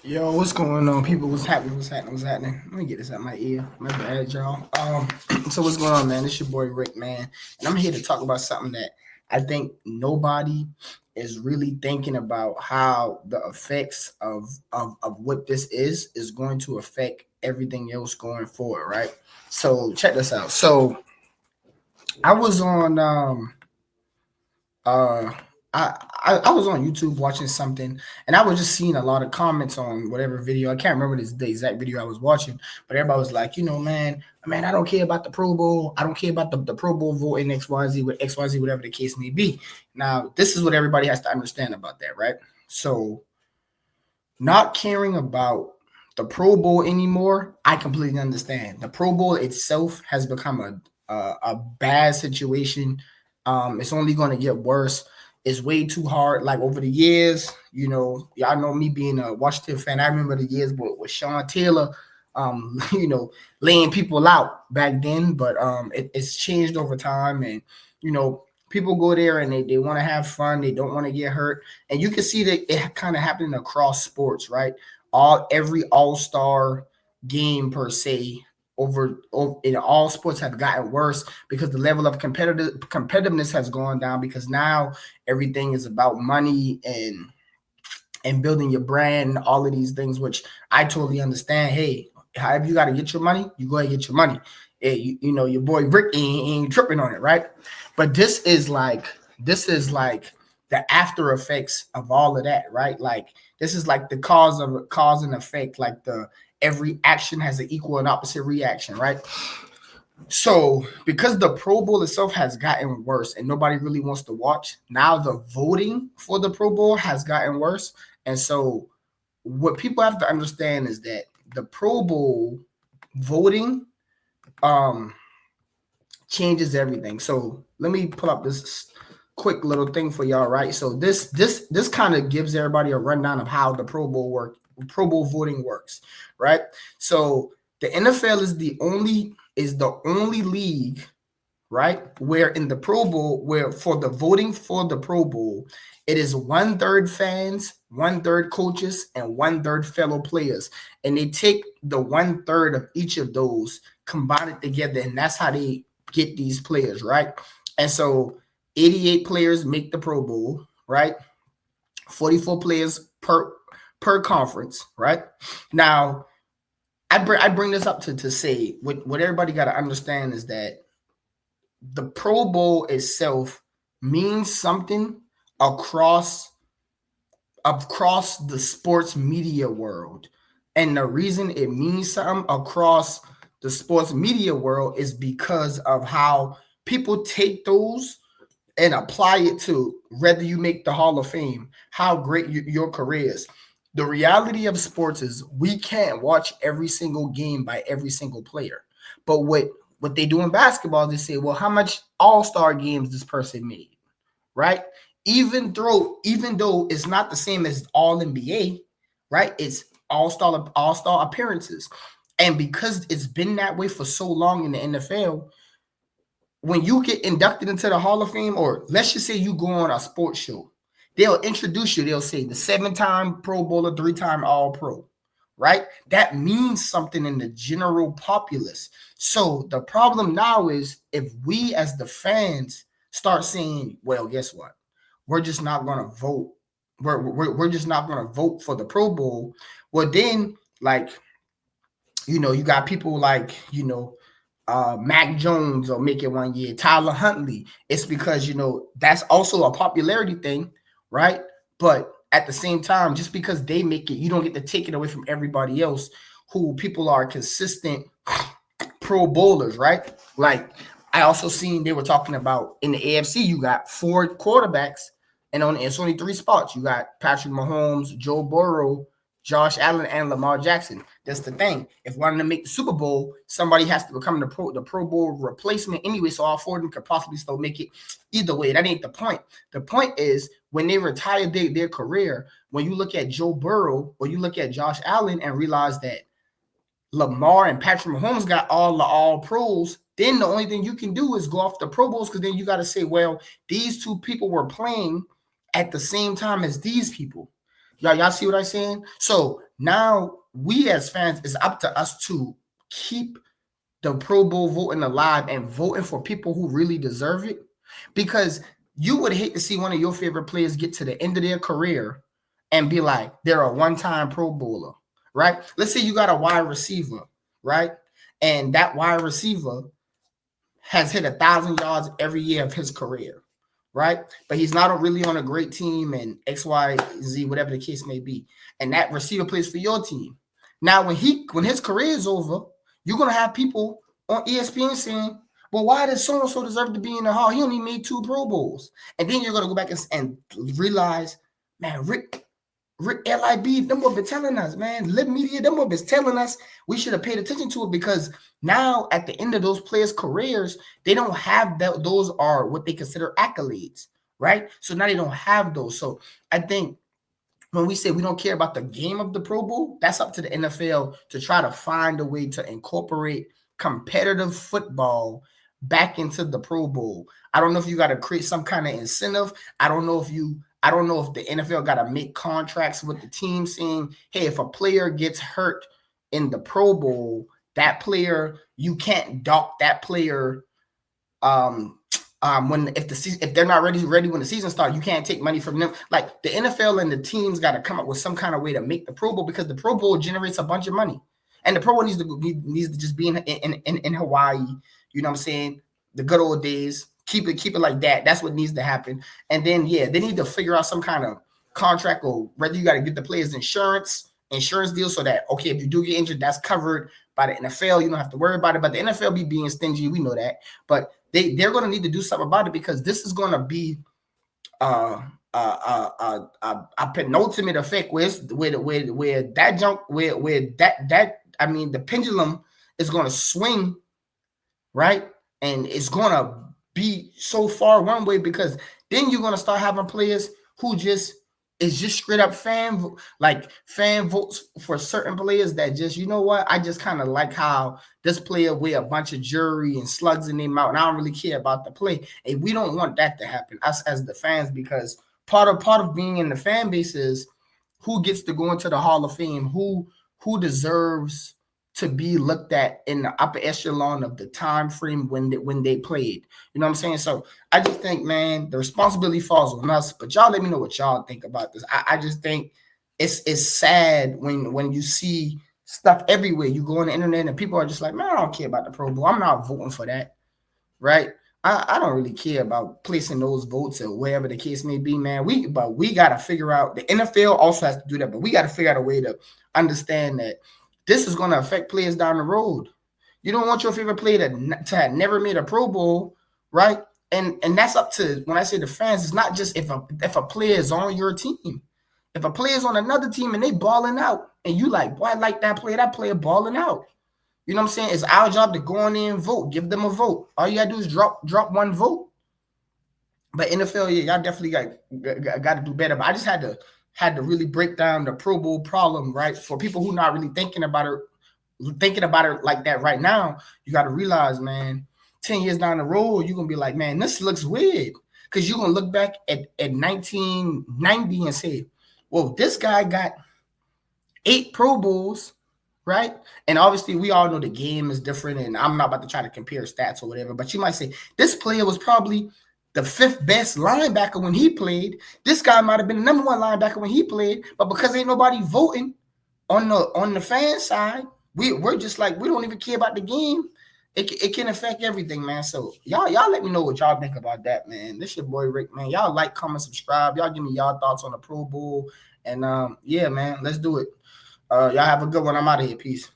Yo, what's going on, people? What's happening? What's happening? What's happening? Let me get this out my ear. My bad, y'all. So what's going on, man? It's your boy Rick, man, and I'm here to talk about something that I think nobody is really thinking about how the effects of what this is going to affect everything else going forward, right? So check this out. So I was on uh I was on YouTube watching something, and I was just seeing a lot of comments on whatever video. I can't remember the exact video I was watching, but everybody was like, man, I don't care about the Pro Bowl. I don't care about the Pro Bowl vote in XYZ with XYZ, whatever the case may be. Now, this is what everybody has to understand about that, right? So, not caring about the Pro Bowl anymore, I completely understand. The Pro Bowl itself has become a bad situation. It's only going to get worse. It's way too hard. Like over the years, y'all know me being a Washington fan. I remember the years with Sean Taylor, laying people out back then. But it's changed over time, and you know, people go there and they want to have fun. They don't want to get hurt, and you can see that it kind of happening across sports, right? Every all-star game per se over in all sports have gotten worse because the level of competitiveness has gone down, because now everything is about money and building your brand and all of these things, which I totally understand. Hey, however you got to get your money, you go ahead and get your money. Your boy Rick ain't tripping on it, right? But this is like the after effects of all of that, right? Like this is like the cause and effect, like the every action has an equal and opposite reaction, right? So because the Pro Bowl itself has gotten worse and nobody really wants to watch, now the voting for the Pro Bowl has gotten worse. And so what people have to understand is that the Pro Bowl voting um changes everything. So let me pull up this quick little thing for y'all, right? So this kind of gives everybody a rundown of how the Pro Bowl voting works, right? So the NFL is the only league, right, where in the Pro Bowl, where for the voting for the Pro Bowl, it is 1/3 fans, 1/3 coaches, and 1/3 fellow players, and they take the 1/3 of each of those, combine it together, and that's how they get these players, right? And so 88 players make the Pro Bowl, right? 44 players per conference, right? Now, I bring this up to say what everybody got to understand is that the Pro Bowl itself means something across across the sports media world. And the reason it means something across the sports media world is because of how people take those and apply it to whether you make the Hall of Fame, how great your career is. The reality of sports is we can't watch every single game by every single player. But what they do in basketball, they say, well, how much all-star games this person made, right? Even though it's not the same as all NBA, right? It's all star appearances. And because it's been that way for so long in the NFL, when you get inducted into the Hall of Fame, or let's just say you go on a sports show, they'll introduce you. They'll say the 7-time Pro Bowler, 3-time All Pro, right? That means something in the general populace. So the problem now is if we as the fans start saying, well, guess what? We're just not going to vote. We're just not going to vote for the Pro Bowl. Well, then, like, you got people like, Mac Jones will make it one year, Tyler Huntley. It's because, that's also a popularity thing, right? But at the same time, just because they make it, you don't get to take it away from everybody else who people are consistent Pro Bowlers, right? Like, I also seen they were talking about in the AFC, you got 4 quarterbacks, and it's only 3 spots. You got Patrick Mahomes, Joe Burrow, Josh Allen, and Lamar Jackson. That's the thing. If one of them make the Super Bowl, somebody has to become the Pro Bowl replacement anyway. So all 4 of them could possibly still make it. Either way, that ain't the point. The point is when they retire their career, when you look at Joe Burrow or you look at Josh Allen and realize that Lamar and Patrick Mahomes got all pros, then the only thing you can do is go off the Pro Bowls, because then you got to say, well, these 2 people were playing at the same time as these people. Y'all see what I'm saying? So now we as fans, it's up to us to keep the Pro Bowl voting alive and voting for people who really deserve it. Because you would hate to see one of your favorite players get to the end of their career and be like, they're a one-time Pro Bowler, right? Let's say you got a wide receiver, right? And that wide receiver has hit 1,000 yards every year of his career, right? But he's not really on a great team and X, Y, Z, whatever the case may be. And that receiver plays for your team. Now, when his career is over, you're gonna have people on ESPN saying, "Well, why does so and so deserve to be in the Hall? He only made 2 Pro Bowls." And then you're gonna go back and realize, man, Rick LIB, them what been telling us, man. Lib Media, them what been telling us we should have paid attention to it, because now at the end of those players' careers, they don't have that. Those are what they consider accolades, right? So now they don't have those. So I think when we say we don't care about the game of the Pro Bowl, that's up to the NFL to try to find a way to incorporate competitive football back into the Pro Bowl. I don't know if you got to create some kind of incentive. I don't know if the NFL got to make contracts with the team saying, hey, if a player gets hurt in the Pro Bowl, that player, you can't dock that player if they're not ready when the season starts, you can't take money from them. Like the NFL and the teams got to come up with some kind of way to make the Pro Bowl, because the Pro Bowl generates a bunch of money, and the Pro Bowl needs to just be in Hawaii. You know what I'm saying? The good old days. Keep it like that. That's what needs to happen. And then they need to figure out some kind of contract, or whether you got to get the players insurance deal, so that okay, if you do get injured, that's covered by the NFL. You don't have to worry about it. But the NFL be being stingy. We know that. But they're going to need to do something about it, because this is going to be a penultimate effect where the pendulum is going to swing, right? And it's going to be so far one way, because then you're going to start having players who it's just straight up fan votes for certain players that just, you know what, I just kind of like how this player wear a bunch of jewelry and slugs in their mouth, and I don't really care about the play. And we don't want that to happen, us as the fans, because part of being in the fan base is who gets to go into the Hall of Fame, who deserves to be looked at in the upper echelon of the time frame when they played. You know what I'm saying? So I just think, man, the responsibility falls on us. But y'all let me know what y'all think about this. I just think it's sad when you see stuff everywhere. You go on the internet and people are just like, man, I don't care about the Pro Bowl. I'm not voting for that, right? I don't really care about placing those votes or whatever the case may be, man. We got to figure out, the NFL also has to do that, but we got to figure out a way to understand that this is going to affect players down the road. You don't want your favorite player to have never made a Pro Bowl, right? And that's up to, when I say the fans, it's not just if a player is on your team. If a player is on another team and they balling out, and you like, boy, I like that player balling out. You know what I'm saying? It's our job to go on there and vote. Give them a vote. All you got to do is drop one vote. But NFL, y'all definitely got to do better. But I just had to really break down the Pro Bowl problem, right? For people who not really thinking about it like that right now, you got to realize, man, 10 years down the road, you're going to be like, man, this looks weird. Because you're going to look back at 1990 and say, well, this guy got 8 Pro Bowls, right? And obviously, we all know the game is different, and I'm not about to try to compare stats or whatever, but you might say, this player was probably the 5th best linebacker when he played. This guy might have been the number 1 linebacker when he played, but because ain't nobody voting on the fan side, we're just like, we don't even care about the game. It can affect everything, man. So y'all let me know what y'all think about that, man. This your boy Rick, man. Y'all like, comment, subscribe. Y'all give me y'all thoughts on the Pro Bowl. And yeah, man, let's do it. Y'all have a good one. I'm out of here. Peace.